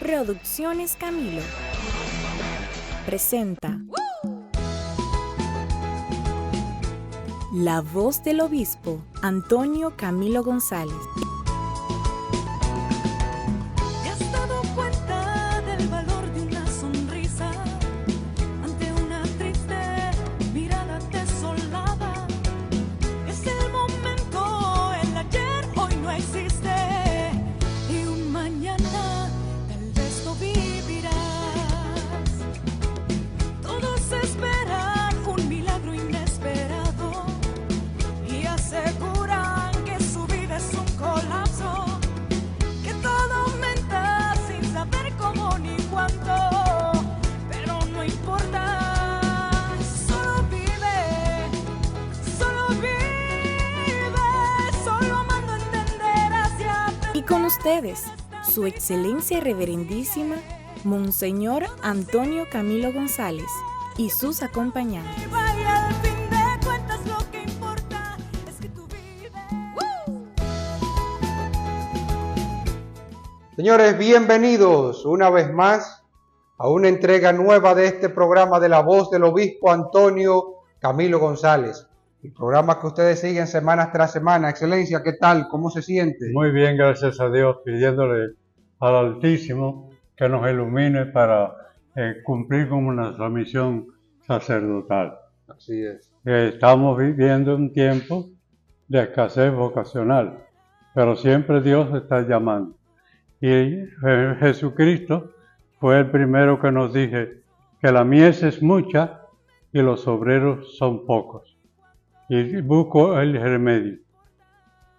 Producciones Camilo presenta La voz del obispo Antonio Camilo González. ¿Te has dado cuenta del valor de una sonrisa ante una triste mirada desolada? Es el momento, el ayer hoy no existe y un mañana tal vez lo vivirás. Todos esperan un milagro inesperado y aseguran que su vida es un colapso, que todo aumenta sin saber cómo ni cuánto, pero no importa, solo vive, solo amando entenderás y aprenderás. Y con ustedes, su excelencia reverendísima, Monseñor Antonio Camilo González y sus acompañantes. Y al fin de cuentas lo que importa es que tú vives. Señores, bienvenidos una vez más a una entrega nueva de este programa de la voz del obispo Antonio Camilo González. El programa que ustedes siguen semana tras semana. Excelencia, ¿qué tal? ¿Cómo se siente? Muy bien, gracias a Dios, pidiéndole al Altísimo que nos ilumine para cumplir con nuestra misión sacerdotal. Así es. Estamos viviendo un tiempo de escasez vocacional, pero siempre Dios está llamando. Y Jesucristo fue el primero que nos dije que la mies es mucha y los obreros son pocos. Y busco el remedio.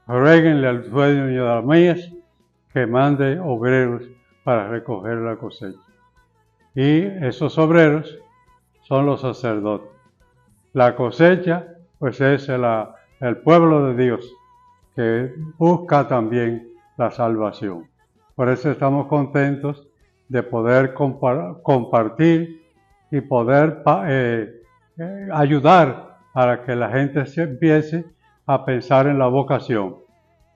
Ruéguenle al dueño de la mies que mande obreros para recoger la cosecha. Y esos obreros son los sacerdotes. La cosecha, pues es el pueblo de Dios, que busca también la salvación. Por eso estamos contentos de poder compartir y poder ayudar a que la gente se empiece a pensar en la vocación.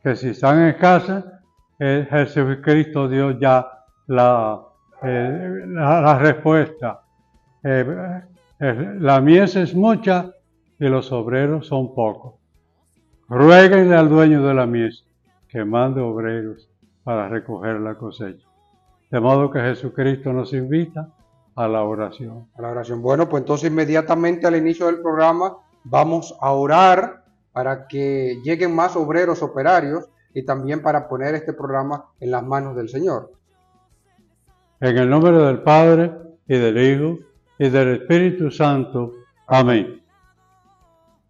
Que si están en casa, Jesucristo dio ya la respuesta. La mies es mucha y los obreros son pocos. Ruéguenle al dueño de la mies que mande obreros para recoger la cosecha. De modo que Jesucristo nos invita a la oración. A la oración. Bueno, pues entonces inmediatamente al inicio del programa vamos a orar para que lleguen más obreros operarios y también para poner este programa en las manos del Señor. En el nombre del Padre, y del Hijo, y del Espíritu Santo. Amén.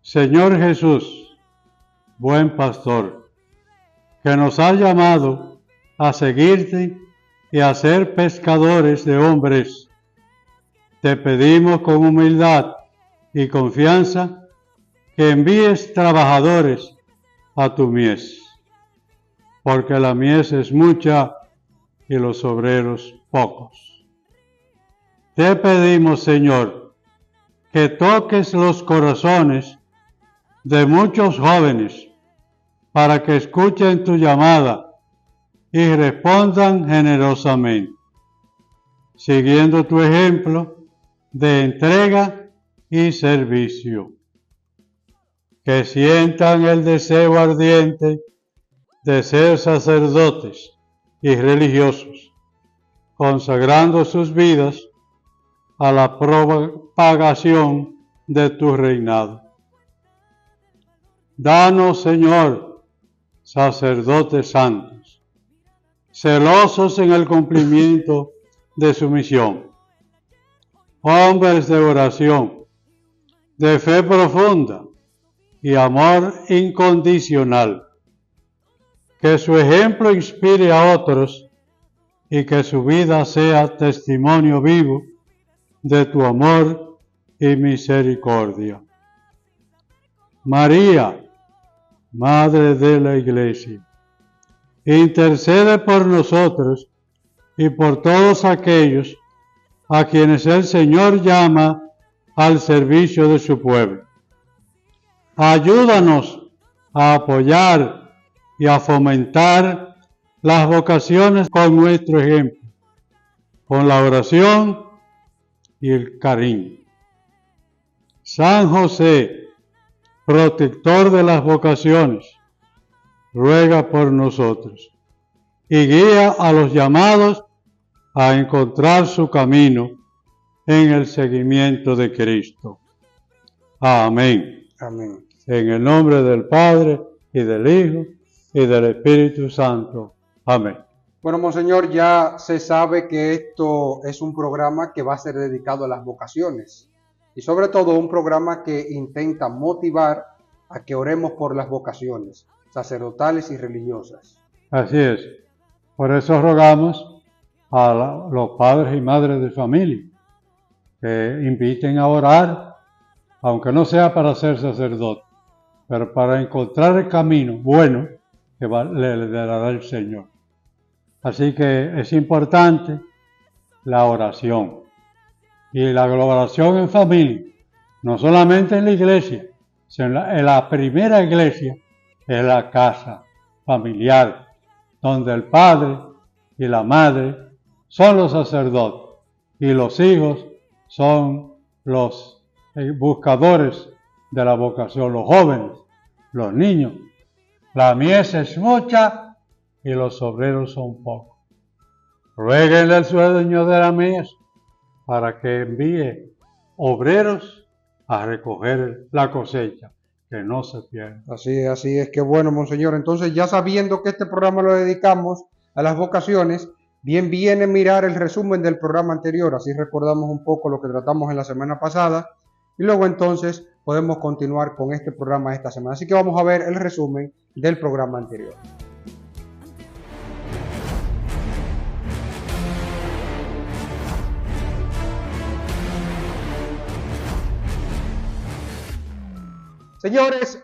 Señor Jesús, buen pastor, que nos has llamado a seguirte y a ser pescadores de hombres, te pedimos con humildad y confianza que envíes trabajadores a tu mies, porque la mies es mucha y los obreros pocos. Te pedimos, Señor, que toques los corazones de muchos jóvenes para que escuchen tu llamada y respondan generosamente, siguiendo tu ejemplo de entrega y servicio. Que sientan el deseo ardiente de ser sacerdotes y religiosos, consagrando sus vidas a la propagación de tu reinado. Danos, Señor, sacerdotes santos, celosos en el cumplimiento de su misión, hombres de oración, de fe profunda y amor incondicional. Que su ejemplo inspire a otros y que su vida sea testimonio vivo de tu amor y misericordia. María, Madre de la Iglesia, intercede por nosotros y por todos aquellos a quienes el Señor llama al servicio de su pueblo. Ayúdanos a apoyar y a fomentar las vocaciones con nuestro ejemplo, con la oración y el cariño. San José, protector de las vocaciones, ruega por nosotros y guía a los llamados a encontrar su camino en el seguimiento de Cristo. Amén. Amén. En el nombre del Padre, y del Hijo, y del Espíritu Santo. Amén. Bueno, Monseñor, ya se sabe que esto es un programa que va a ser dedicado a las vocaciones y sobre todo un programa que intenta motivar a que oremos por las vocaciones sacerdotales y religiosas. Así es. Por eso rogamos a los padres y madres de familia que inviten a orar, aunque no sea para ser sacerdote, pero para encontrar el camino bueno que le dará el Señor. Así que es importante la oración. Y la oración en familia, no solamente en la iglesia, sino en la primera iglesia es la casa familiar, donde el padre y la madre son los sacerdotes y los hijos son los buscadores de la vocación, los jóvenes, los niños. La mies es mucha y los obreros son pocos. Ruéguenle al dueño de la mies para que envíe obreros a recoger la cosecha, que no se pierda. Así es, que bueno, Monseñor. Entonces, ya sabiendo que este programa lo dedicamos a las vocaciones, bien viene mirar el resumen del programa anterior, así recordamos un poco lo que tratamos en la semana pasada, y luego entonces podemos continuar con este programa esta semana. Así que vamos a ver el resumen del programa anterior. Señores,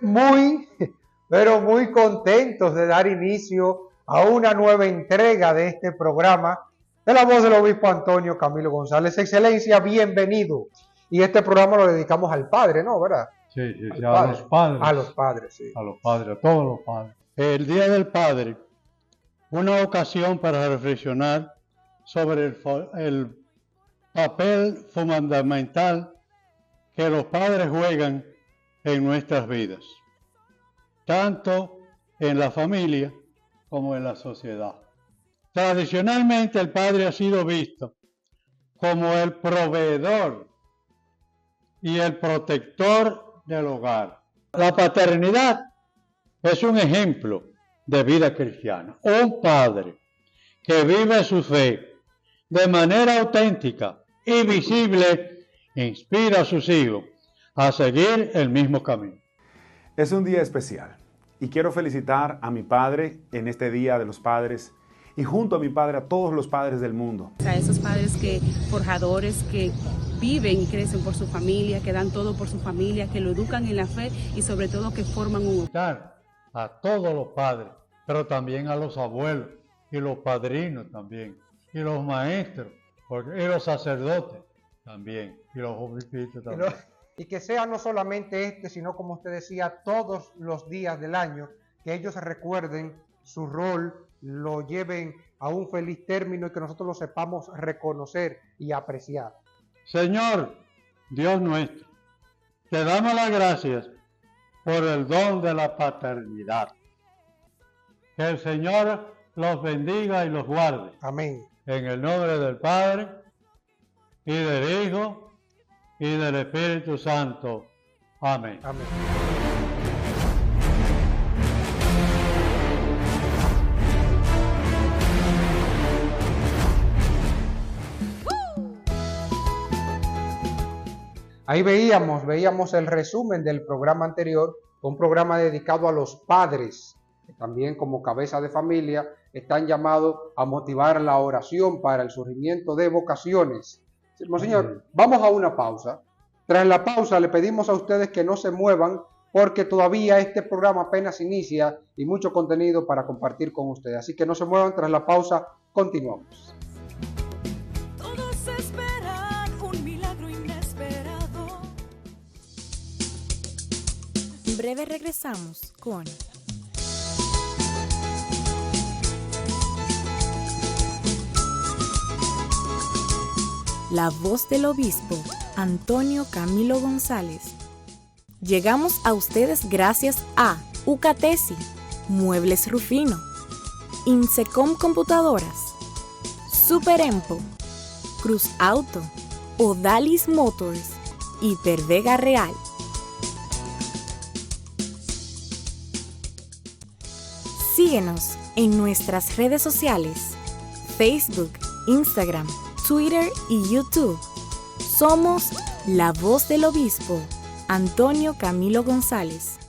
pero muy contentos de dar inicio a una nueva entrega de este programa de la voz del obispo Antonio Camilo González. Excelencia, bienvenido. Y este programa lo dedicamos al Padre, ¿no? ¿Verdad? Sí, a los padres. A los padres, sí. A los padres, a todos los padres. El Día del Padre, una ocasión para reflexionar sobre el papel fundamental que los padres juegan en nuestras vidas, tanto en la familia como en la sociedad. Tradicionalmente el padre ha sido visto como el proveedor y el protector del hogar. La paternidad es un ejemplo de vida cristiana. Un padre que vive su fe de manera auténtica y visible inspira a sus hijos a seguir el mismo camino. Es un día especial y quiero felicitar a mi padre en este Día de los Padres y junto a mi padre a todos los padres del mundo. A esos padres forjadores que viven y crecen por su familia, que dan todo por su familia, que lo educan en la fe y sobre todo que forman un hogar. A todos los padres, pero también a los abuelos y los padrinos también, y los maestros, y los sacerdotes también, y los obispitos también. Y que sea no solamente sino como usted decía, todos los días del año, que ellos recuerden su rol, lo lleven a un feliz término y que nosotros lo sepamos reconocer y apreciar. Señor, Dios nuestro, te damos las gracias por el don de la paternidad. Que el Señor los bendiga y los guarde. Amén. En el nombre del Padre, y del Hijo, y del Espíritu Santo. Amén. Amén. Ahí veíamos el resumen del programa anterior, un programa dedicado a los padres, que también como cabeza de familia están llamados a motivar la oración para el surgimiento de vocaciones. Monseñor, vamos a una pausa. Tras la pausa le pedimos a ustedes que no se muevan porque todavía este programa apenas inicia y mucho contenido para compartir con ustedes. Así que no se muevan, tras la pausa continuamos. Todos esperan un milagro inesperado. En breve regresamos con la voz del obispo Antonio Camilo González. Llegamos a ustedes gracias a Ucatesi, Muebles Rufino, Insecom Computadoras, Super Empo, Cruz Auto, Odalis Motors y Pervega Real. Síguenos en nuestras redes sociales, Facebook, Instagram, Twitter y YouTube. Somos La Voz del Obispo Antonio Camilo González.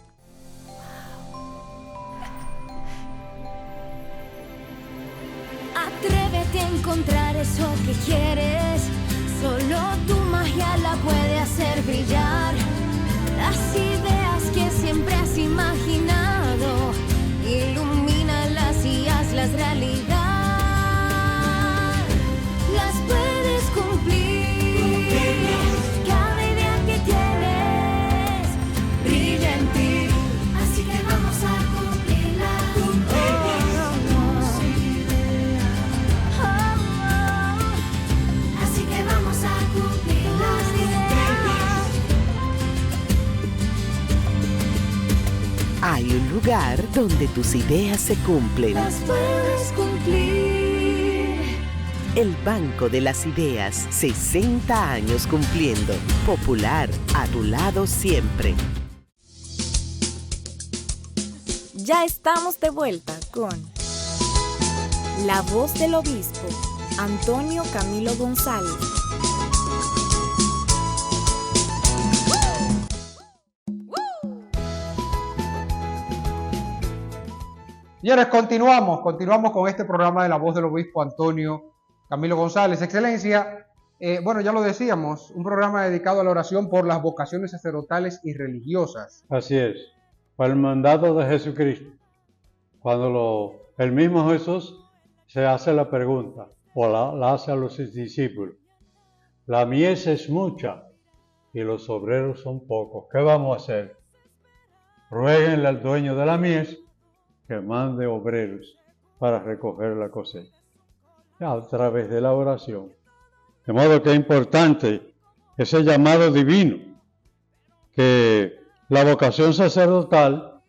Atrévete a encontrar eso que quieres. Solo tu magia la puede hacer brillar. Las ideas que siempre has imaginado, ilumínalas y hazlas realidad. Las puedes cumplir. Cada idea que tienes brilla en ti. Así que vamos a cumplirla. Así que vamos a cumplir las ideas. Hay un lugar donde tus ideas se cumplen. Las puedes cumplir. El Banco de las Ideas, 60 años cumpliendo. Popular, a tu lado siempre. Ya estamos de vuelta con La Voz del Obispo Antonio Camilo González. Señores, continuamos con este programa de La Voz del Obispo Antonio Camilo González. Excelencia, bueno, ya lo decíamos, un programa dedicado a la oración por las vocaciones sacerdotales y religiosas. Así es, por el mandato de Jesucristo. Cuando el mismo Jesús se hace la pregunta, o la hace a los discípulos. La mies es mucha y los obreros son pocos. ¿Qué vamos a hacer? Ruéguenle al dueño de la mies que mande obreros para recoger la cosecha, a través de la oración. De modo que es importante ese llamado divino, que la vocación sacerdotal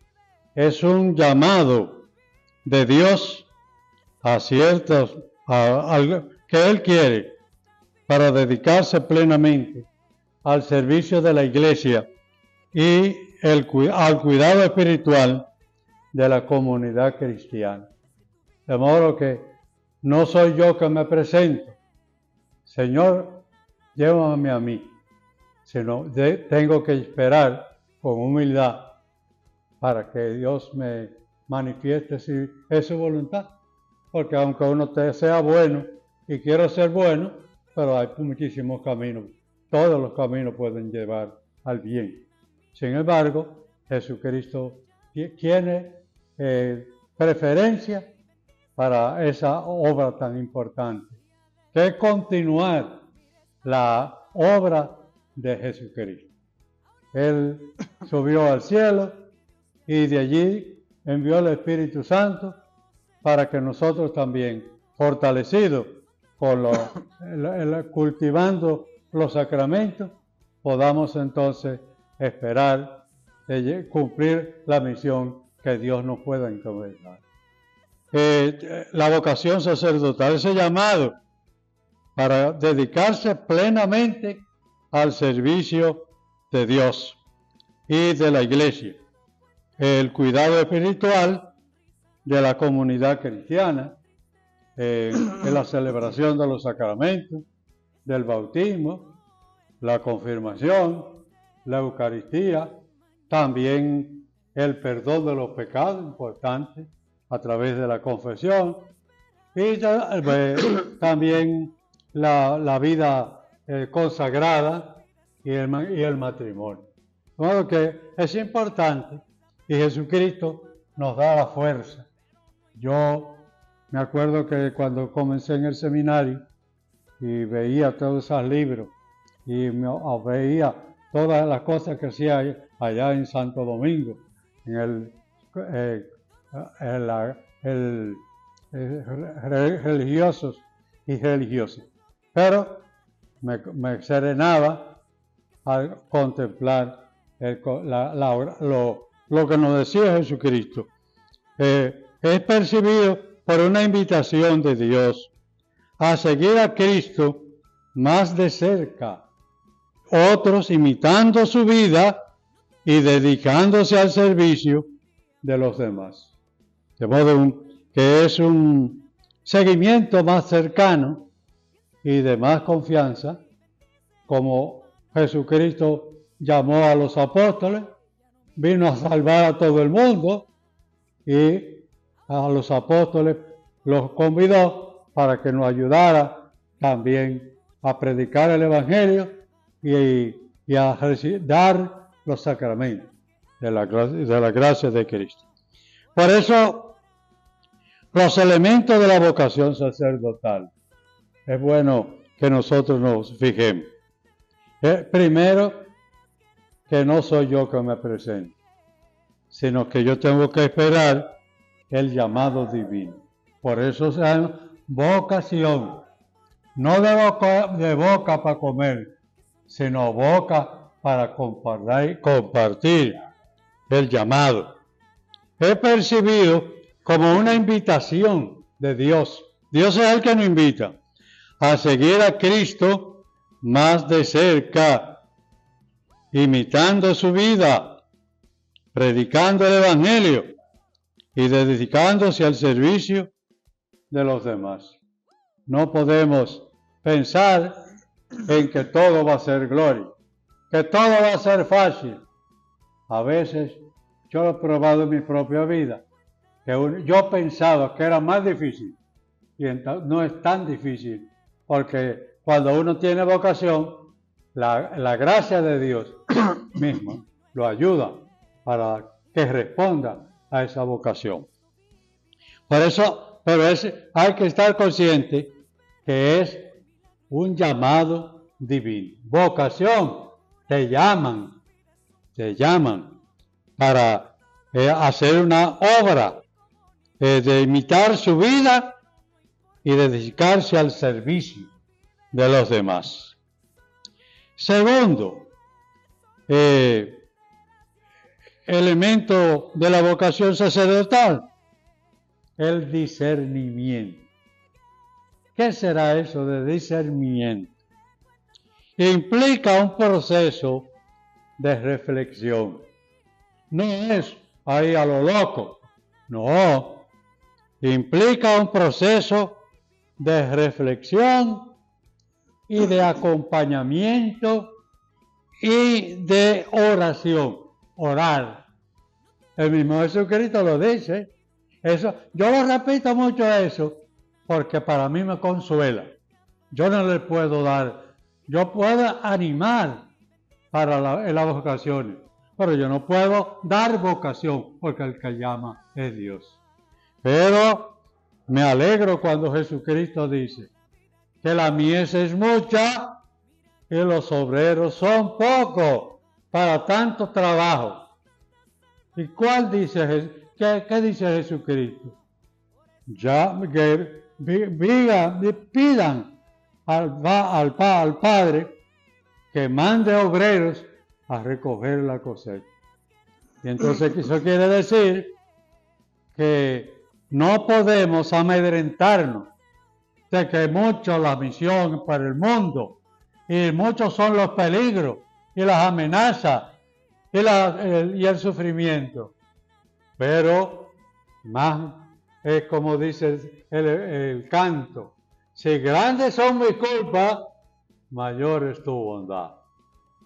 es un llamado de Dios a ciertos, que Él quiere para dedicarse plenamente al servicio de la iglesia y al cuidado espiritual de la comunidad cristiana. De modo que no soy yo que me presento, Señor, llévame a mí, sino tengo que esperar con humildad para que Dios me manifieste si es su voluntad. Porque aunque uno sea bueno y quiera ser bueno, pero hay muchísimos caminos, todos los caminos pueden llevar al bien. Sin embargo, Jesucristo tiene preferencia para esa obra tan importante, que es continuar la obra de Jesucristo. Él subió al cielo y de allí envió el Espíritu Santo para que nosotros también, fortalecidos con cultivando los sacramentos, podamos entonces esperar de cumplir la misión que Dios nos pueda encomendar. La vocación sacerdotal, ese llamado para dedicarse plenamente al servicio de Dios y de la iglesia, el cuidado espiritual de la comunidad cristiana, en la celebración de los sacramentos, del bautismo, la confirmación, la Eucaristía, también el perdón de los pecados, importante, a través de la confesión, y también la vida consagrada y el matrimonio. De modo que es importante y Jesucristo nos da la fuerza. Yo me acuerdo que cuando comencé en el seminario y veía todos esos libros y veía todas las cosas que hacía allá en Santo Domingo, en religiosos y religiosas. Pero me serenaba al contemplar lo que nos decía Jesucristo. Es percibido por una invitación de Dios a seguir a Cristo más de cerca, otros imitando su vida y dedicándose al servicio de los demás. De modo que es un seguimiento más cercano y de más confianza, como Jesucristo llamó a los apóstoles, vino a salvar a todo el mundo y a los apóstoles los convidó para que nos ayudara también a predicar el Evangelio y a dar los sacramentos de la gracia de Cristo. Por eso, los elementos de la vocación sacerdotal, es bueno que nosotros nos fijemos. Primero, que no soy yo que me presento, sino que yo tengo que esperar el llamado divino. Por eso se llama vocación, no de boca para comer, sino boca para compartir el llamado. Es percibido como una invitación de Dios. Dios es el que nos invita a seguir a Cristo más de cerca, imitando su vida, predicando el Evangelio y dedicándose al servicio de los demás. No podemos pensar en que todo va a ser gloria, que todo va a ser fácil. A veces yo lo he probado en mi propia vida, que yo pensaba que era más difícil y no es tan difícil, porque cuando uno tiene vocación, la gracia de Dios mismo lo ayuda para que responda a esa vocación. Por eso, hay que estar consciente que es un llamado divino. Vocación, te llaman para hacer una obra, de imitar su vida y dedicarse al servicio de los demás. Segundo, elemento de la vocación sacerdotal, el discernimiento. ¿Qué será eso de discernimiento? Implica un proceso de reflexión. No es ahí a lo loco, no. Implica un proceso de reflexión y de acompañamiento y de oración. Orar. El mismo Jesucristo lo dice. Eso, yo lo repito mucho eso porque para mí me consuela. Yo no le puedo dar, yo puedo animar para las vocaciones, pero yo no puedo dar vocación porque el que llama es Dios. Pero me alegro cuando Jesucristo dice que la mies es mucha y los obreros son pocos para tanto trabajo. ¿Y cuál dice qué dice Jesucristo? Ya que pidan al Padre que mande obreros a recoger la cosecha. Y entonces eso quiere decir que no podemos amedrentarnos de que mucho la misión para el mundo y muchos son los peligros y las amenazas y el sufrimiento. Pero más es como dice el canto, si grandes son mis culpas, mayor es tu bondad.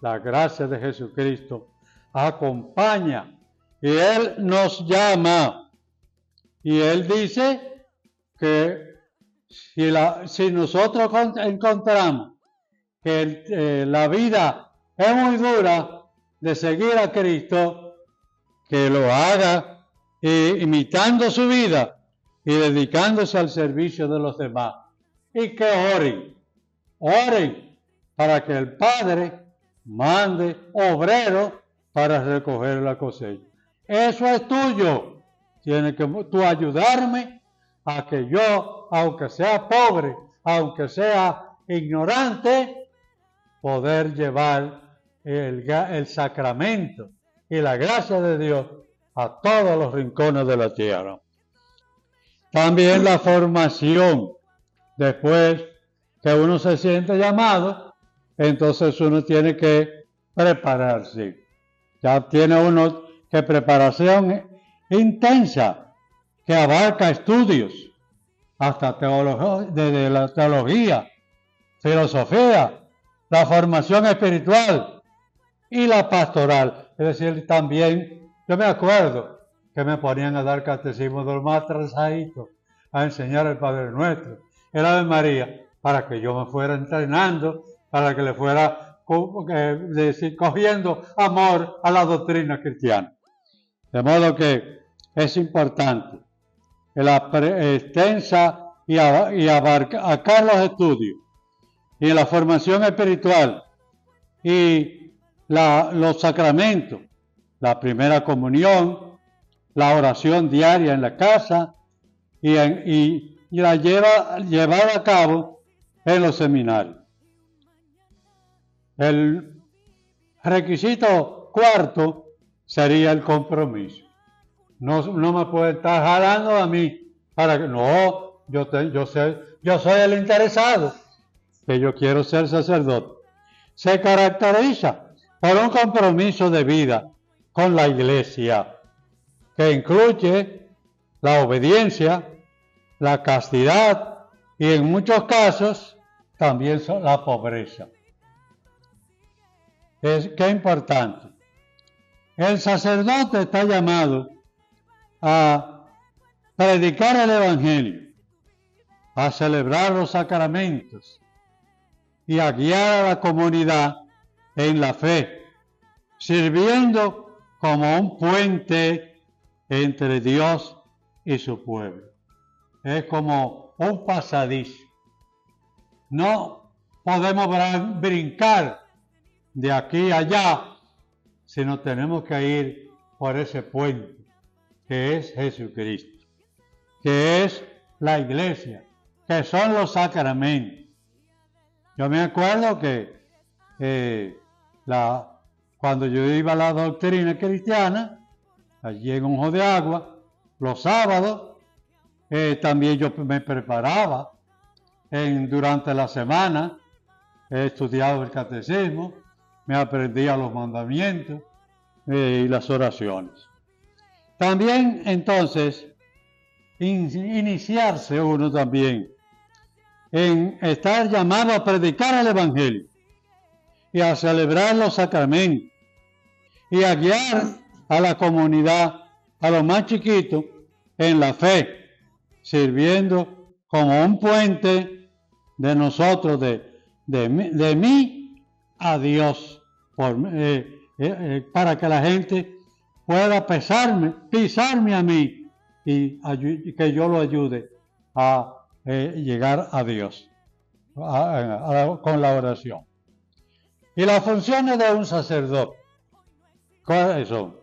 La gracia de Jesucristo acompaña y Él nos llama. Y Él dice que si nosotros encontramos que la vida es muy dura de seguir a Cristo, que lo haga imitando su vida y dedicándose al servicio de los demás. Y que oren para que el Padre mande obreros para recoger la cosecha. Eso es tuyo. Tienes que tú ayudarme a que yo, aunque sea pobre, aunque sea ignorante, poder llevar el sacramento y la gracia de Dios a todos los rincones de la tierra. También la formación. Después que uno se siente llamado, entonces uno tiene que prepararse. Ya tiene uno que preparación intensa, que abarca estudios, hasta teología, desde la teología, filosofía, la formación espiritual y la pastoral. Es decir, también, yo me acuerdo que me ponían a dar catecismo de los más atrasaditos, a enseñar el Padre Nuestro, el Ave María, para que yo me fuera entrenando, para que le fuera cogiendo amor a la doctrina cristiana. De modo que es importante la extensa y abarcar los estudios y la formación espiritual y los sacramentos, la primera comunión, la oración diaria en la casa y la llevar a cabo en los seminarios. El requisito cuarto sería el compromiso. No me puede estar jalando a mí para que no, yo soy el interesado, que yo quiero ser sacerdote. Se caracteriza por un compromiso de vida con la Iglesia, que incluye la obediencia, la castidad y en muchos casos también la pobreza. Qué importante. El sacerdote está llamado a predicar el Evangelio, a celebrar los sacramentos y a guiar a la comunidad en la fe, sirviendo como un puente entre Dios y su pueblo. Es como un pasadizo. No podemos brincar de aquí a allá, sino tenemos que ir por ese puente, que es Jesucristo, que es la Iglesia, que son los sacramentos. Yo me acuerdo que cuando yo iba a la doctrina cristiana, allí en Ojo de Agua, los sábados, también yo me preparaba durante la semana, he estudiado el catecismo, me aprendía los mandamientos y las oraciones. También entonces iniciarse uno también en estar llamado a predicar el Evangelio y a celebrar los sacramentos y a guiar a la comunidad, a los más chiquitos, en la fe, sirviendo como un puente de nosotros, de mí a Dios, para que la gente pueda pisarme a mí y que yo lo ayude a llegar a Dios con la oración. Y las funciones de un sacerdote, ¿cuáles son?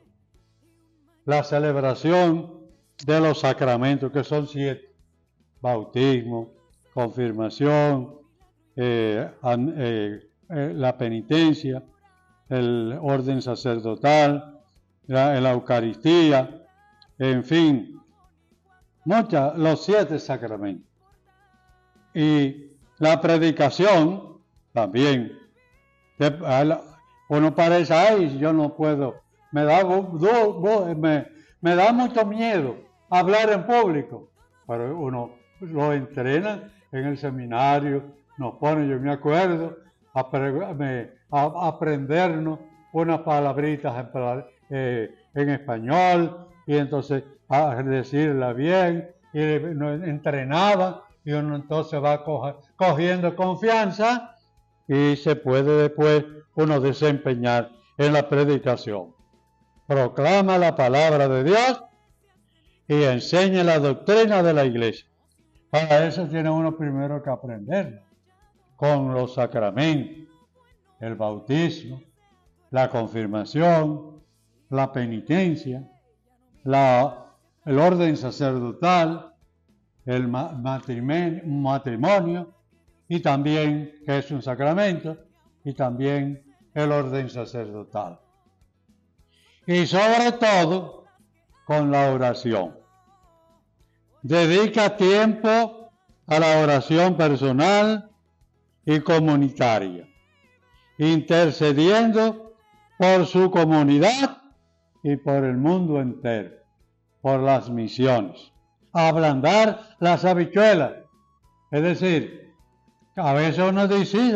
La celebración de los sacramentos, que son 7: bautismo, confirmación, la penitencia, el orden sacerdotal, la Eucaristía, en fin, los 7 sacramentos. Y la predicación también. Uno parece, ay, yo no puedo, me da mucho miedo hablar en público, pero uno lo entrena en el seminario, nos pone, yo me acuerdo, a aprendernos unas palabritas en español, y entonces a decirla bien, y nos entrenaba, y uno entonces va cogiendo confianza, y se puede después uno desempeñar en la predicación. Proclama la palabra de Dios y enseña la doctrina de la Iglesia. Para eso tiene uno primero que aprenderla, con los sacramentos, el bautismo, la confirmación, la penitencia, el orden sacerdotal, el matrimonio, y también, que es un sacramento, y también el orden sacerdotal. Y sobre todo con la oración. Dedica tiempo a la oración personal y comunitaria, intercediendo por su comunidad y por el mundo entero, por las misiones. Ablandar las habichuelas, es decir, a veces uno dice,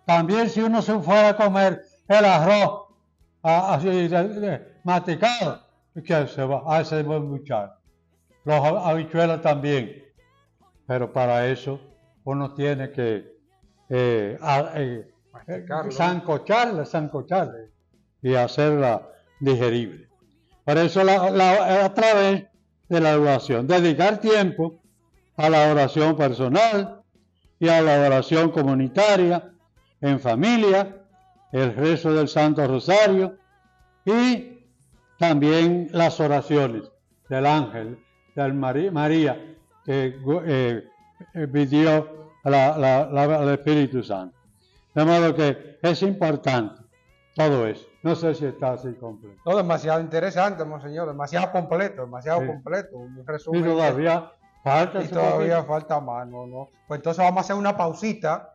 también si uno se fuera a comer el arroz así masticado, que se va a hacer muchachos. Los habichuelas también, pero para eso uno tiene que sancocharla y hacerla digerible. Por eso a través de la oración, dedicar tiempo a la oración personal y a la oración comunitaria, en familia, el rezo del Santo Rosario y también las oraciones del ángel, del María, que pidió al Espíritu Santo. De modo que es importante todo eso. No sé si está así completo. Todo demasiado interesante, monseñor, demasiado completo, un resumen. Y todavía falta. Y todavía falta más, ¿no? Pues entonces vamos a hacer una pausita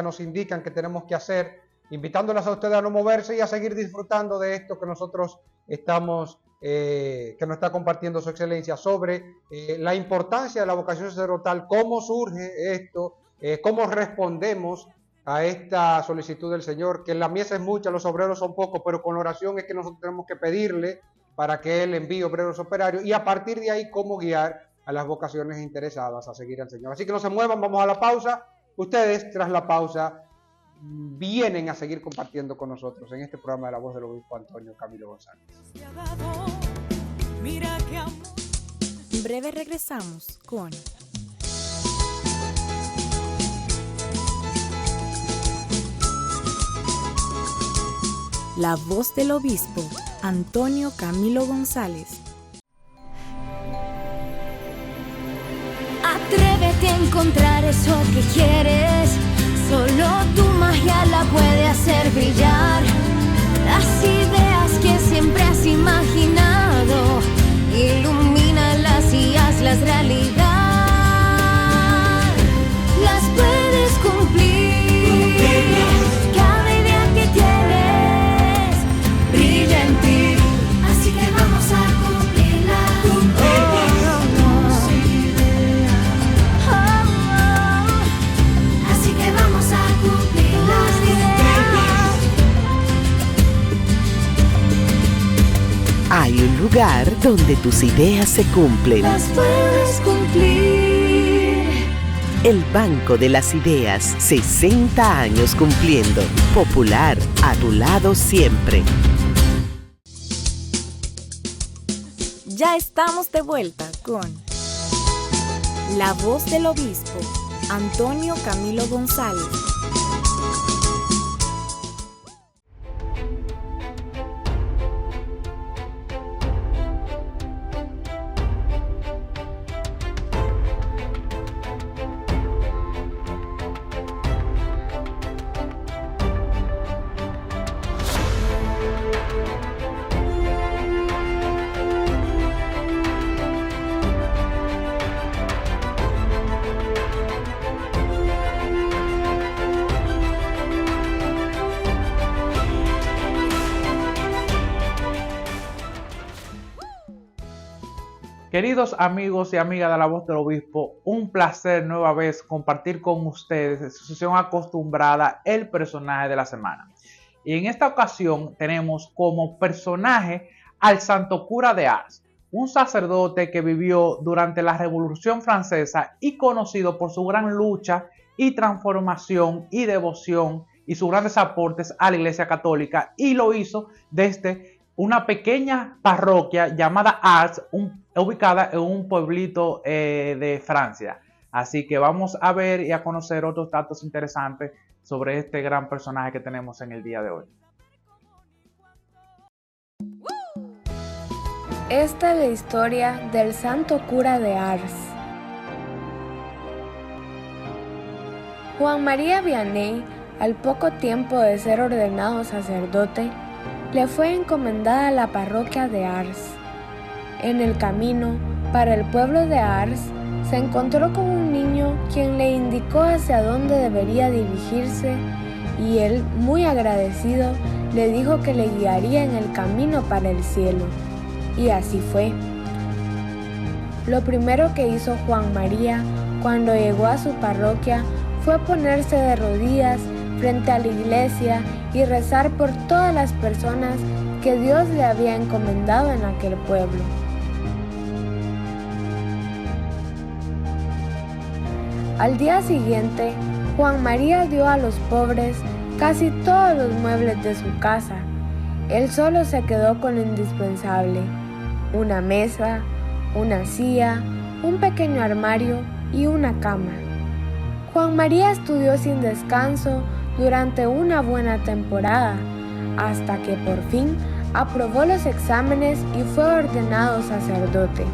nos indican que tenemos que hacer, invitándolas a ustedes a no moverse y a seguir disfrutando de esto que nosotros estamos, que nos está compartiendo su excelencia sobre la importancia de la vocación sacerdotal, cómo surge esto, cómo respondemos a esta solicitud del Señor, que la mies es mucha, los obreros son pocos, pero con la oración es que nosotros tenemos que pedirle para que Él envíe obreros operarios y a partir de ahí cómo guiar a las vocaciones interesadas a seguir al Señor. Así que no se muevan, vamos a la pausa. Ustedes, tras la pausa, vienen a seguir compartiendo con nosotros en este programa de La Voz del Obispo Antonio Camilo González. En breve regresamos con La Voz del Obispo Antonio Camilo González. Atrévete a encontrar eso que quieres. Solo tu magia la puede hacer brillar. Las ideas que siempre has imaginado, ilumínalas y hazlas realidad. Las puedes cumplir. Cada idea que tienes brilla en ti. Así que vamos a cumplirla. Así que vamos a cumplir las ideas. Hay un lugar donde tus ideas se cumplen. Las puedes cumplir. El Banco de las Ideas, 60 años cumpliendo. Popular, a tu lado siempre. Ya estamos de vuelta con La Voz del Obispo Antonio Camilo González. Queridos amigos y amigas de La Voz del Obispo, un placer nueva vez compartir con ustedes en su sesión acostumbrada el personaje de la semana. Y en esta ocasión tenemos como personaje al Santo Cura de Ars, un sacerdote que vivió durante la Revolución Francesa y conocido por su gran lucha y transformación y devoción y sus grandes aportes a la Iglesia Católica, y lo hizo desde una pequeña parroquia llamada Ars, ubicada en un pueblito de Francia. Así que vamos a ver y a conocer otros datos interesantes sobre este gran personaje que tenemos en el día de hoy. Esta es la historia del Santo Cura de Ars. Juan María Vianney al poco tiempo de ser ordenado sacerdote, le fue encomendada la parroquia de Ars. En el camino para el pueblo de Ars, se encontró con un niño quien le indicó hacia dónde debería dirigirse y él, muy agradecido, le dijo que le guiaría en el camino para el cielo. Y así fue. Lo primero que hizo Juan María cuando llegó a su parroquia fue ponerse de rodillas frente a la iglesia y rezar por todas las personas que Dios le había encomendado en aquel pueblo. Al día siguiente, Juan María dio a los pobres casi todos los muebles de su casa. Él solo se quedó con lo indispensable: una mesa, una silla, un pequeño armario y una cama. Juan María estudió sin descanso durante una buena temporada, hasta que por fin aprobó los exámenes y fue ordenado sacerdote.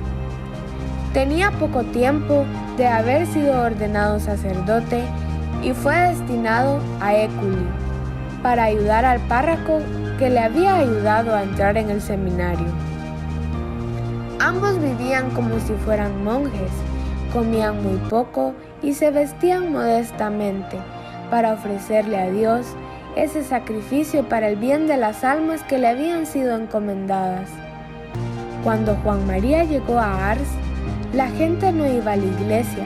Tenía poco tiempo de haber sido ordenado sacerdote y fue destinado a Éculi para ayudar al párroco que le había ayudado a entrar en el seminario. Ambos vivían como si fueran monjes, comían muy poco y se vestían modestamente para ofrecerle a Dios ese sacrificio para el bien de las almas que le habían sido encomendadas. Cuando Juan María llegó a Ars, la gente no iba a la iglesia,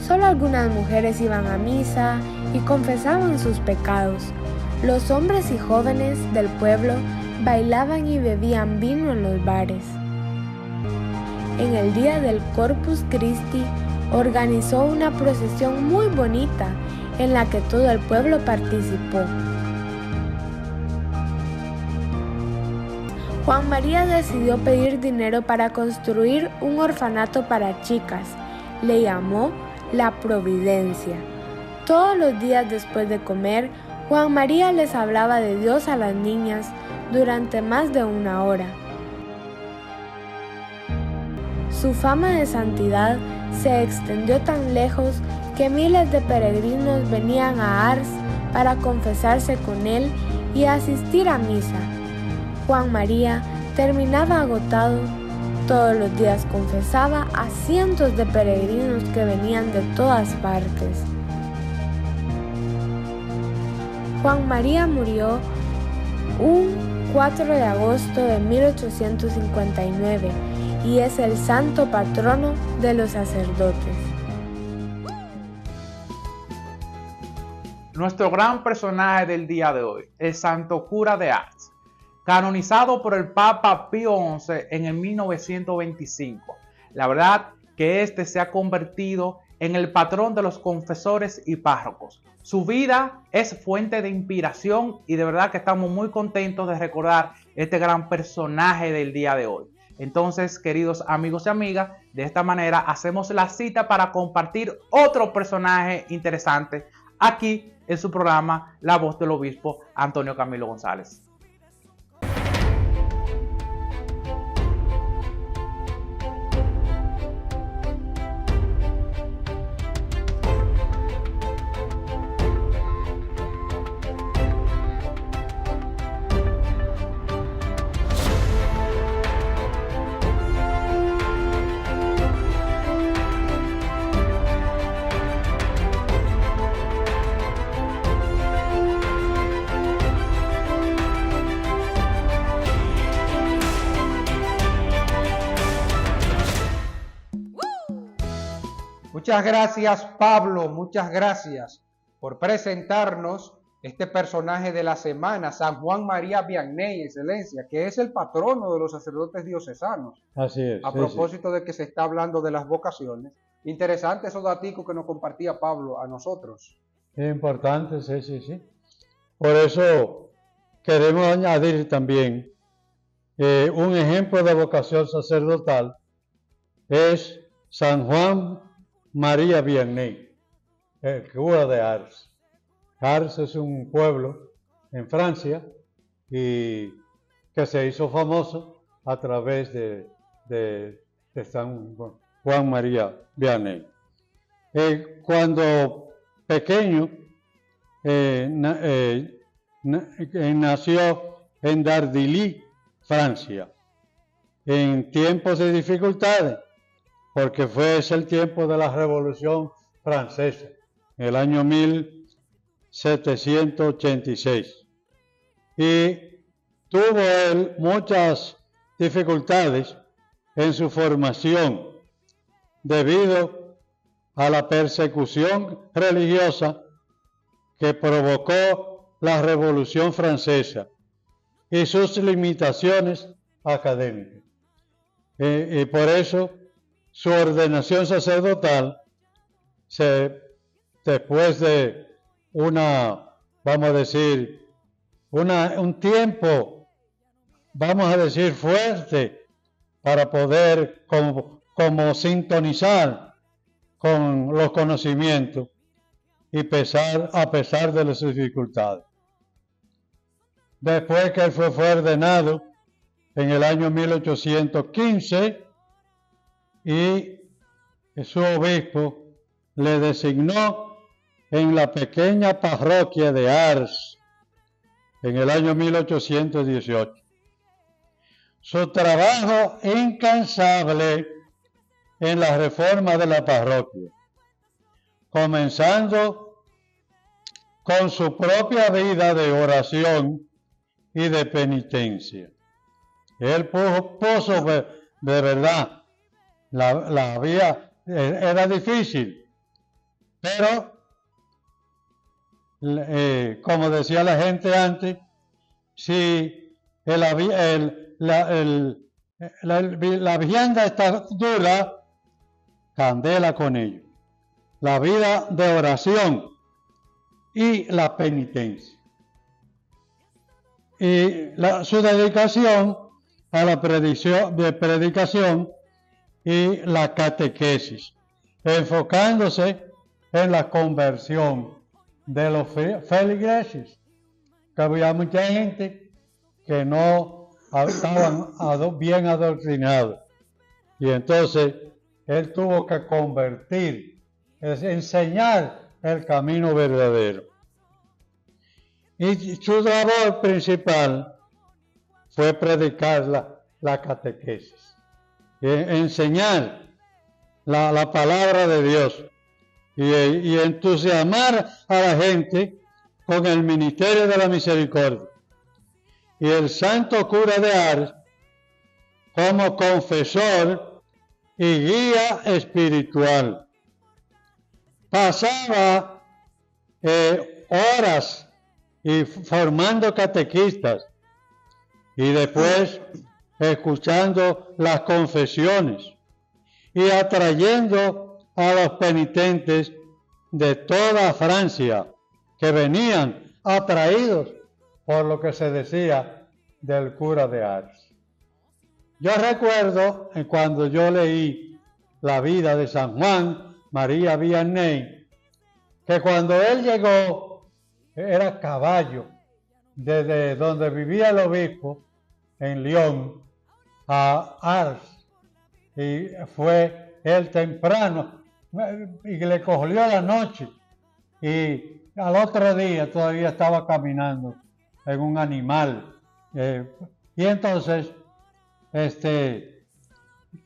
solo algunas mujeres iban a misa y confesaban sus pecados. Los hombres y jóvenes del pueblo bailaban y bebían vino en los bares. En el día del Corpus Christi organizó una procesión muy bonita en la que todo el pueblo participó. Juan María decidió pedir dinero para construir un orfanato para chicas. Le llamó La Providencia. Todos los días después de comer, Juan María les hablaba de Dios a las niñas durante más de 1 hora. Su fama de santidad se extendió tan lejos que miles de peregrinos venían a Ars para confesarse con él y asistir a misa. Juan María terminaba agotado. Todos los días confesaba a cientos de peregrinos que venían de todas partes. Juan María murió un 4 de agosto de 1859 y es el santo patrono de los sacerdotes. Nuestro gran personaje del día de hoy, el Santo Cura de Ars, canonizado por el Papa Pío XI en el 1925. La verdad que este se ha convertido en el patrón de los confesores y párrocos. Su vida es fuente de inspiración y de verdad que estamos muy contentos de recordar este gran personaje del día de hoy. Entonces, queridos amigos y amigas, de esta manera hacemos la cita para compartir otro personaje interesante aquí en su programa La Voz del Obispo Antonio Camilo González. Muchas gracias, Pablo, muchas gracias por presentarnos este personaje de la semana, San Juan María Vianney, Excelencia, que es el patrono de los sacerdotes diocesanos. Así es. A propósito de que se está hablando de las vocaciones. Interesante esos datos que nos compartía Pablo a nosotros. Es importante, sí. Por eso queremos añadir también un ejemplo de vocación sacerdotal es San Juan María Vianney, el cura de Ars. Ars es un pueblo en Francia y que se hizo famoso a través de San Juan María Vianney. Cuando pequeño, nació en Dardilly, Francia, en tiempos de dificultades, porque fue ese el tiempo de la Revolución Francesa, en el año 1786. Y tuvo él muchas dificultades en su formación debido a la persecución religiosa que provocó la Revolución Francesa y sus limitaciones académicas. Y por eso su ordenación sacerdotal, después de vamos a decir, un tiempo, vamos a decir, fuerte para poder como sintonizar con los conocimientos y a pesar de las dificultades. Después que él fue ordenado en el año 1815 y su obispo le designó en la pequeña parroquia de Ars en el año 1818. Su trabajo incansable en la reforma de la parroquia, comenzando con su propia vida de oración y de penitencia. Él puso de verdad, la vía era difícil, pero como decía la gente antes, si la vianda está dura, candela con ello. La vida de oración y la penitencia. Y su dedicación a la predicación y la catequesis, enfocándose en la conversión de los feligreses, que había mucha gente que no estaban bien adoctrinados. Y entonces él tuvo que convertir, enseñar el camino verdadero. Y su labor principal fue predicar la catequesis, enseñar la palabra de Dios y entusiasmar a la gente con el ministerio de la misericordia. Y el santo cura de Ars, como confesor y guía espiritual, pasaba horas formando catequistas y después escuchando las confesiones y atrayendo a los penitentes de toda Francia que venían atraídos por lo que se decía del cura de Ars. Yo recuerdo cuando yo leí la vida de San Juan María Vianney, que cuando él llegó era caballo desde donde vivía el obispo en Lyon a Ars, y fue él temprano y le cogió la noche y al otro día todavía estaba caminando en un animal. Y entonces,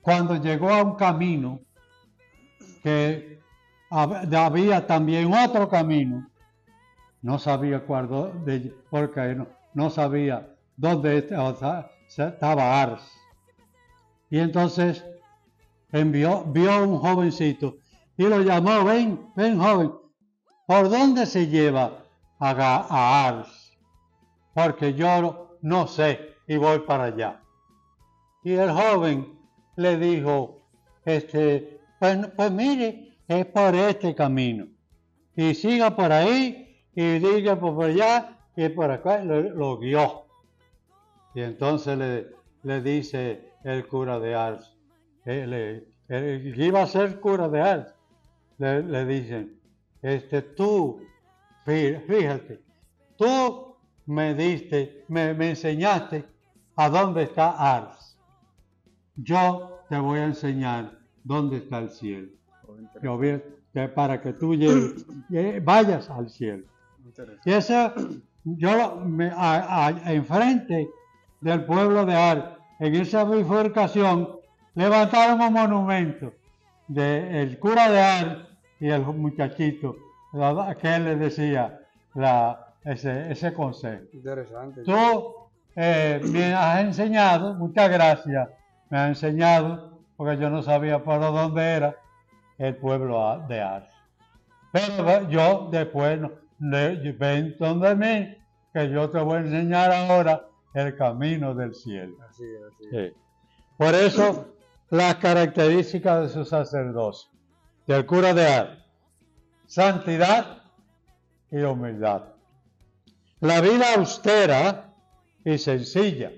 cuando llegó a un camino, que había también otro camino, no sabía porque no sabía dónde estaba Ars. Y entonces vio un jovencito y lo llamó: ven joven, ¿por dónde se lleva a Ars? Porque yo no sé y voy para allá. Y el joven le dijo, pues mire, es por este camino. Y siga por ahí y diga por allá y por acá, lo guió. Y entonces le dice el cura de Ars, el que iba a ser cura de Ars, le dicen, tú, fíjate, tú me enseñaste a dónde está Ars. Yo te voy a enseñar dónde está el cielo. Para que tú vayas al cielo. Y ese, enfrente del pueblo de Ar, en esa bifurcación, levantaron un monumento del cura de Ar y el muchachito, que él le decía ese consejo. Interesante. Tú me has enseñado, muchas gracias, me has enseñado, porque yo no sabía por dónde era el pueblo de Ar. Pero yo después, ven donde mí, que yo te voy a enseñar ahora el camino del cielo. Así es. Sí. Por eso, las características de su sacerdocio, del cura de Ar: santidad y humildad. La vida austera y sencilla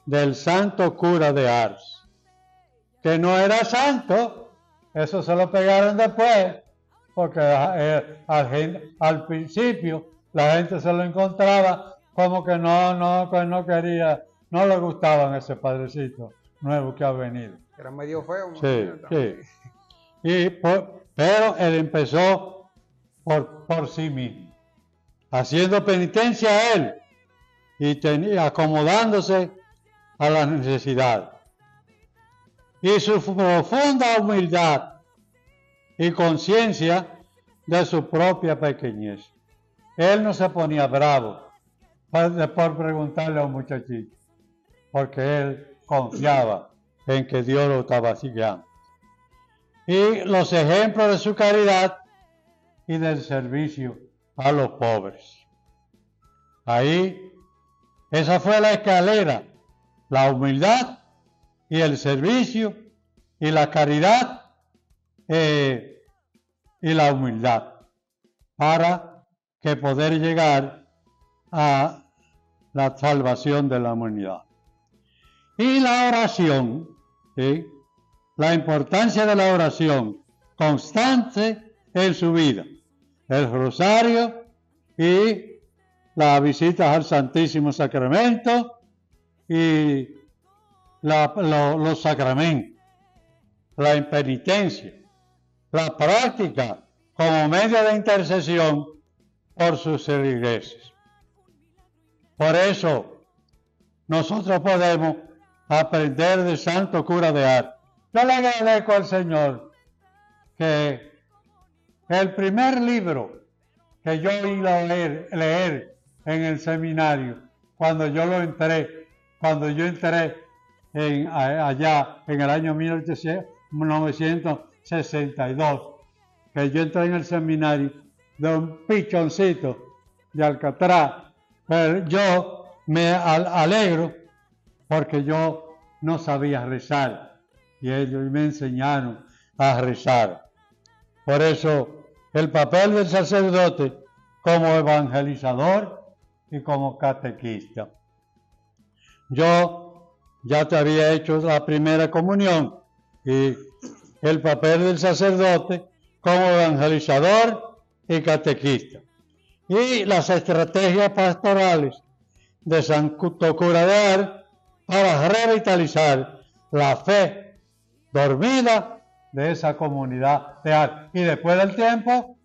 del santo cura de Ars, que no era santo, eso se lo pegaron después, porque al principio la gente se lo encontraba como que no quería, no le gustaban ese padrecito nuevo que ha venido. Era medio feo. Sí. Pero él empezó por sí mismo, haciendo penitencia a él y acomodándose a las necesidades. Y su profunda humildad y conciencia de su propia pequeñez. Él no se ponía bravo por preguntarle a un muchachito, porque él confiaba en que Dios lo estaba siguiendo. Y los ejemplos de su caridad y del servicio a los pobres. Ahí, esa fue la escalera: la humildad y el servicio y la caridad y la humildad, para que poder llegar a la salvación de la humanidad. Y la oración, ¿sí? La importancia de la oración constante en su vida, el rosario y las visitas al Santísimo Sacramento y los sacramentos, la impenitencia, la práctica como medio de intercesión por sus feligreses. Por eso nosotros podemos aprender del santo cura de Ars. Yo le agradezco al Señor que el primer libro que yo iba a leer en el seminario, cuando yo entré allá en el año 1962, que yo entré en el seminario de un pichoncito de Alcatraz, pero yo me alegro porque yo no sabía rezar y ellos me enseñaron a rezar. Por eso el papel del sacerdote como evangelizador y como catequista. Yo ya te había hecho la primera comunión y el papel del sacerdote como evangelizador y catequista. Y las estrategias pastorales de Santo Cura de Ars para revitalizar la fe dormida de esa comunidad de Ars. Y después del tiempo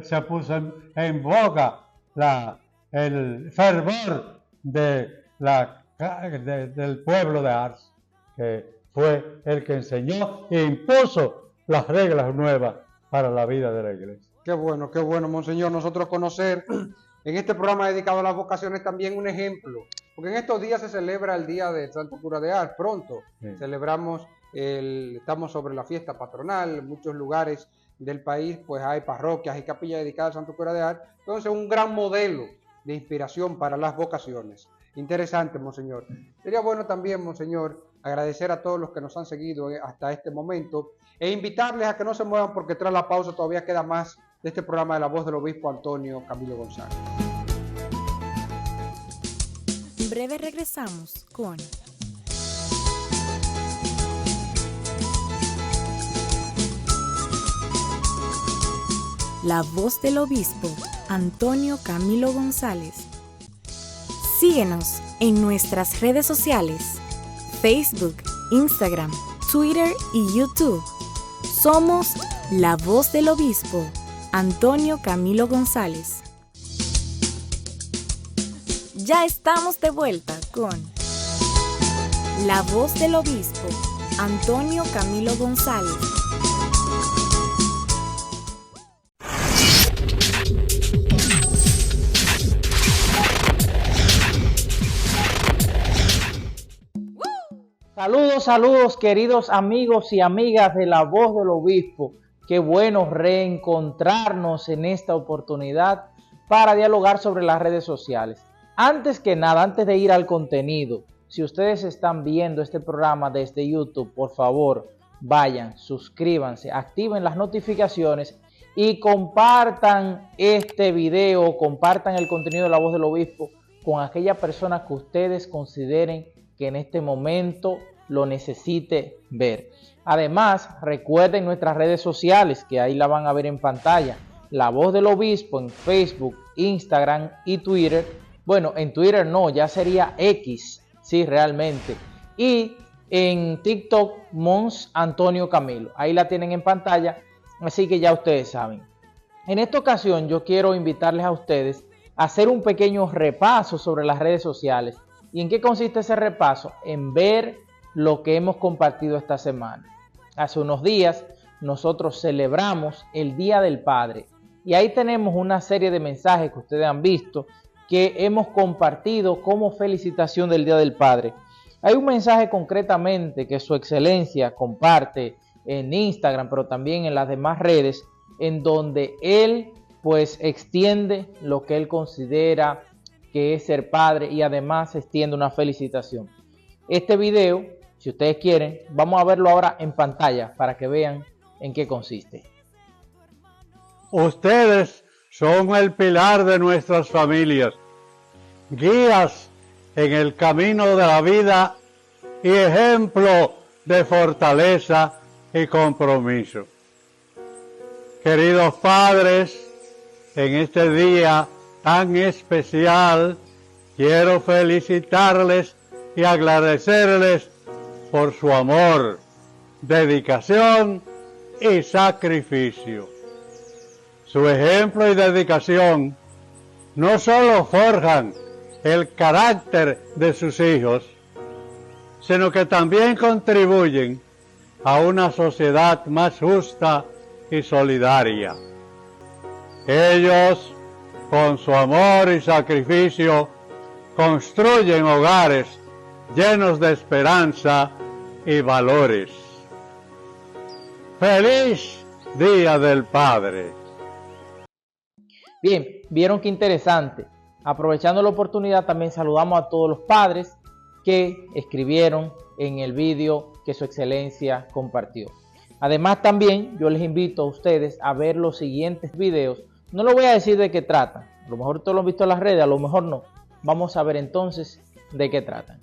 se puso en boga el fervor del pueblo de Ars, que fue el que enseñó e impuso las reglas nuevas para la vida de la iglesia. Qué bueno, monseñor, nosotros conocer en este programa dedicado a las vocaciones también un ejemplo, porque en estos días se celebra el Día del Santo Cura de Ars, pronto celebramos, estamos sobre la fiesta patronal, en muchos lugares del país pues hay parroquias y capillas dedicadas al Santo Cura de Ars, entonces un gran modelo de inspiración para las vocaciones. Interesante, monseñor. Sería bueno también, monseñor, agradecer a todos los que nos han seguido hasta este momento e invitarles a que no se muevan porque tras la pausa todavía queda más de este programa de La Voz del Obispo Antonio Camilo González. En breve regresamos con La Voz del Obispo Antonio Camilo González. Síguenos en nuestras redes sociales: Facebook, Instagram, Twitter y YouTube. Somos La Voz del Obispo Antonio Camilo González. Ya estamos de vuelta con La Voz del Obispo, Antonio Camilo González. Saludos queridos amigos y amigas de La Voz del Obispo. Qué bueno reencontrarnos en esta oportunidad para dialogar sobre las redes sociales. Antes que nada, antes de ir al contenido, si ustedes están viendo este programa desde YouTube, por favor, vayan, suscríbanse, activen las notificaciones y compartan este video, compartan el contenido de La Voz del Obispo con aquella persona que ustedes consideren que en este momento lo necesite ver. Además, recuerden nuestras redes sociales, que ahí la van a ver en pantalla. La Voz del Obispo en Facebook, Instagram y Twitter. Bueno, en Twitter no, ya sería X, sí, realmente. Y en TikTok, Mons Antonio Camilo. Ahí la tienen en pantalla, así que ya ustedes saben. En esta ocasión yo quiero invitarles a ustedes a hacer un pequeño repaso sobre las redes sociales. ¿Y en qué consiste ese repaso? En ver lo que hemos compartido esta semana. Hace unos días nosotros celebramos el Día del Padre y ahí tenemos una serie de mensajes que ustedes han visto que hemos compartido como felicitación del Día del Padre. Hay un mensaje concretamente que Su Excelencia comparte en Instagram, pero también en las demás redes, en donde él pues extiende lo que él considera que es ser padre y además extiende una felicitación. Este video, si ustedes quieren, vamos a verlo ahora en pantalla para que vean en qué consiste. Ustedes son el pilar de nuestras familias, guías en el camino de la vida y ejemplo de fortaleza y compromiso. Queridos padres, en este día tan especial, quiero felicitarles y agradecerles por su amor, dedicación y sacrificio. Su ejemplo y dedicación no solo forjan el carácter de sus hijos, sino que también contribuyen a una sociedad más justa y solidaria. Ellos, con su amor y sacrificio, construyen hogares llenos de esperanza y valores. ¡Feliz Día del Padre! Bien, vieron qué interesante. Aprovechando la oportunidad, también saludamos a todos los padres que escribieron en el vídeo que Su Excelencia compartió. Además, también yo les invito a ustedes a ver los siguientes videos. No les voy a decir de qué tratan. A lo mejor todos lo han visto en las redes, a lo mejor no. Vamos a ver entonces de qué tratan.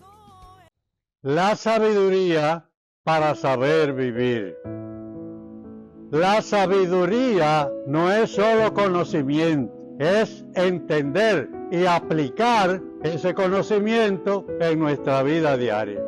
La sabiduría para saber vivir. La sabiduría no es solo conocimiento, es entender y aplicar ese conocimiento en nuestra vida diaria.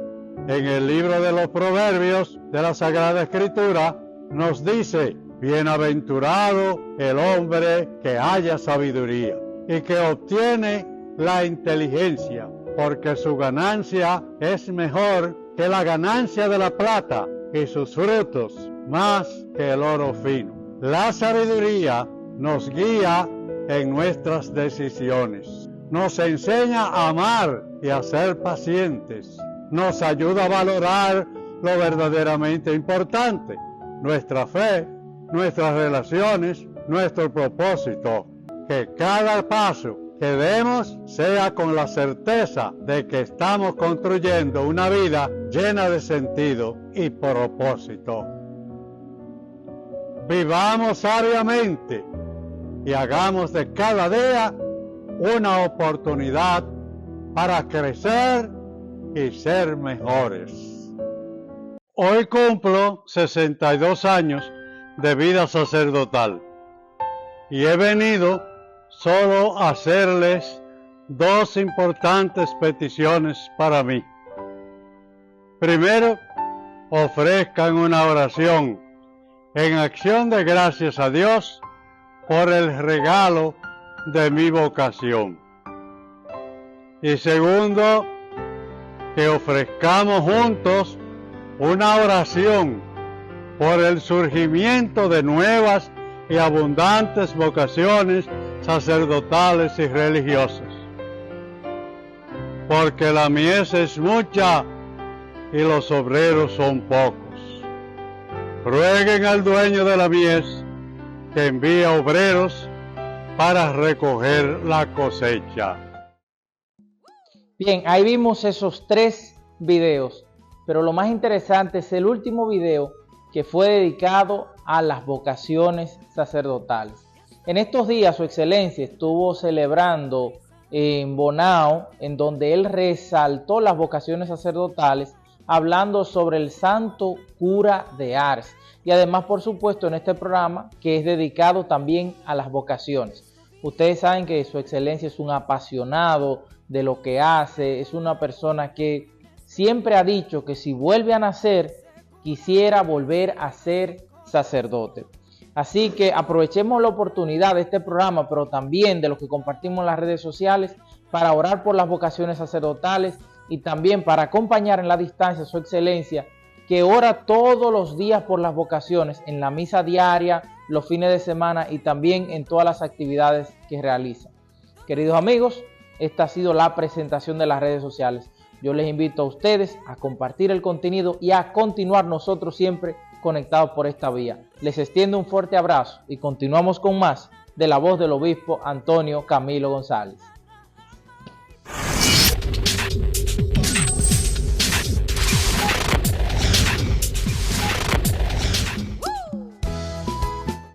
En el libro de los Proverbios de la Sagrada Escritura nos dice: bienaventurado el hombre que haya sabiduría y que obtiene la inteligencia, porque su ganancia es mejor que la ganancia de la plata y sus frutos más que el oro fino. La sabiduría nos guía en nuestras decisiones, nos enseña a amar y a ser pacientes, nos ayuda a valorar lo verdaderamente importante, nuestra fe, nuestras relaciones, nuestro propósito. Que cada paso que demos sea con la certeza de que estamos construyendo una vida llena de sentido y propósito. Vivamos sabiamente y hagamos de cada día una oportunidad para crecer y ser mejores. Hoy cumplo 62 años de vida sacerdotal y he venido solo a hacerles dos importantes peticiones para mí. Primero, ofrezcan una oración en acción de gracias a Dios por el regalo de mi vocación. Y segundo, que ofrezcamos juntos una oración por el surgimiento de nuevas y abundantes vocaciones sacerdotales y religiosas. Porque la mies es mucha y los obreros son pocos. Rueguen al dueño de la mies que envíe obreros para recoger la cosecha. Bien, ahí vimos esos 3 videos, pero lo más interesante es el último video que fue dedicado a las vocaciones sacerdotales. En estos días su excelencia estuvo celebrando en Bonao, en donde él resaltó las vocaciones sacerdotales, hablando sobre el santo cura de Ars. Y además, por supuesto, en este programa que es dedicado también a las vocaciones. Ustedes saben que su excelencia es un apasionado de lo que hace, es una persona que siempre ha dicho que si vuelve a nacer, quisiera volver a ser sacerdote. Así que aprovechemos la oportunidad de este programa, pero también de lo que compartimos en las redes sociales, para orar por las vocaciones sacerdotales y también para acompañar en la distancia a su excelencia, que ora todos los días por las vocaciones, en la misa diaria, los fines de semana y también en todas las actividades que realiza. Queridos amigos, esta ha sido la presentación de las redes sociales. Yo les invito a ustedes a compartir el contenido y a continuar nosotros siempre conectados por esta vía. Les extiendo un fuerte abrazo y continuamos con más de la voz del obispo Antonio Camilo González.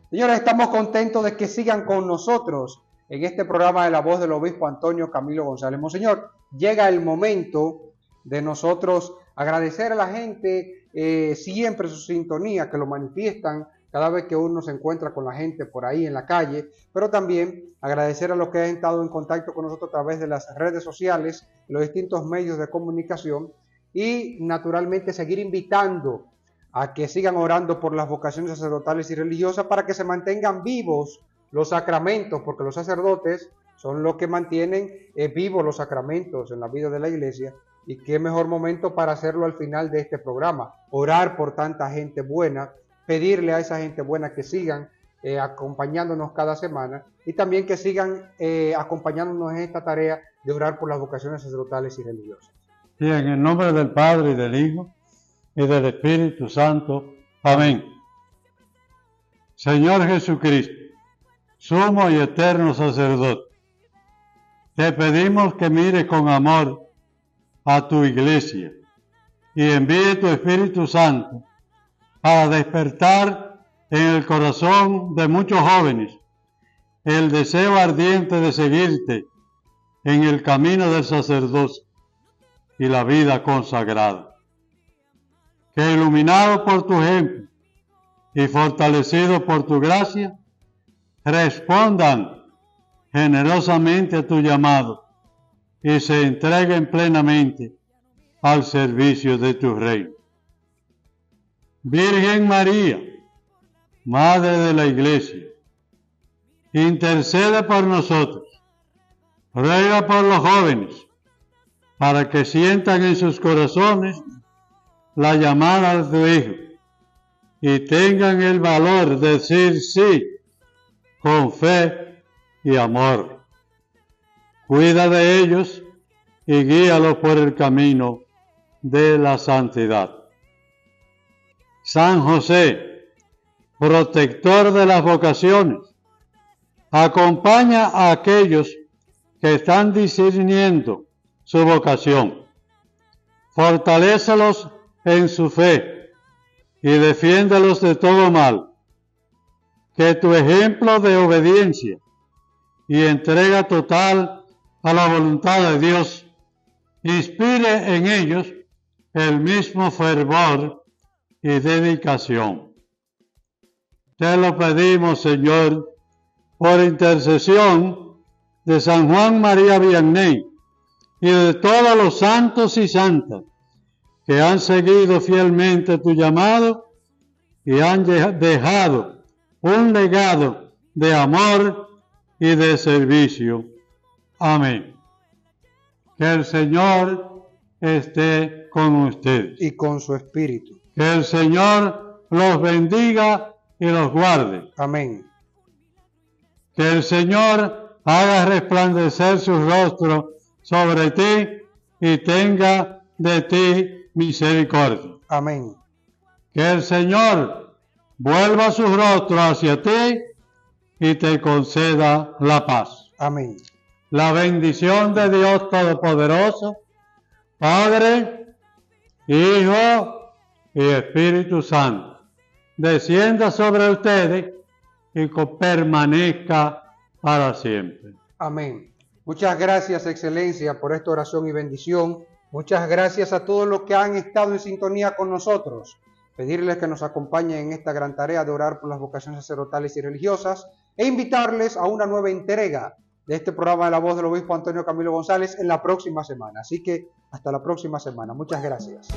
Señores, estamos contentos de que sigan con nosotros en este programa de la voz del obispo Antonio Camilo González. Monseñor, llega el momento de nosotros agradecer a la gente siempre su sintonía, que lo manifiestan cada vez que uno se encuentra con la gente por ahí en la calle, pero también agradecer a los que han estado en contacto con nosotros a través de las redes sociales, los distintos medios de comunicación, y naturalmente seguir invitando a que sigan orando por las vocaciones sacerdotales y religiosas para que se mantengan vivos los sacramentos, porque los sacerdotes son los que mantienen vivos los sacramentos en la vida de la iglesia. Y qué mejor momento para hacerlo al final de este programa, orar por tanta gente buena, pedirle a esa gente buena que sigan acompañándonos cada semana y también que sigan acompañándonos en esta tarea de orar por las vocaciones sacerdotales y religiosas. Y en el nombre del Padre y del Hijo y del Espíritu Santo. Amén. Señor Jesucristo, sumo y eterno sacerdote, te pedimos que mires con amor a tu iglesia y envíe tu Espíritu Santo para despertar en el corazón de muchos jóvenes el deseo ardiente de seguirte en el camino del sacerdocio y la vida consagrada. Que iluminados por tu ejemplo y fortalecidos por tu gracia, respondan generosamente a tu llamado y se entreguen plenamente al servicio de tu reino. Virgen María, Madre de la Iglesia, intercede por nosotros, ruega por los jóvenes, para que sientan en sus corazones la llamada de tu Hijo y tengan el valor de decir sí con fe y amor. Cuida de ellos y guíalos por el camino de la santidad. San José, protector de las vocaciones, acompaña a aquellos que están discerniendo su vocación. Fortalécelos en su fe y defiéndelos de todo mal. Que tu ejemplo de obediencia y entrega total a la voluntad de Dios inspire en ellos el mismo fervor y dedicación. Te lo pedimos, Señor, por intercesión de San Juan María Vianney y de todos los santos y santas que han seguido fielmente tu llamado y han dejado un legado de amor y de servicio. Amén. Que el Señor esté con ustedes. Y con su espíritu. Que el Señor los bendiga y los guarde. Amén. Que el Señor haga resplandecer su rostro sobre ti y tenga de ti misericordia. Amén. Que el Señor vuelva su rostro hacia ti y te conceda la paz. Amén. La bendición de Dios Todopoderoso, Padre, Hijo y Espíritu Santo, descienda sobre ustedes y permanezca para siempre. Amén. Muchas gracias, Excelencia, por esta oración y bendición. Muchas gracias a todos los que han estado en sintonía con nosotros. Pedirles que nos acompañen en esta gran tarea de orar por las vocaciones sacerdotales y religiosas e invitarles a una nueva entrega de este programa de La Voz del Obispo Antonio Camilo González en la próxima semana. Así que hasta la próxima semana. Muchas gracias.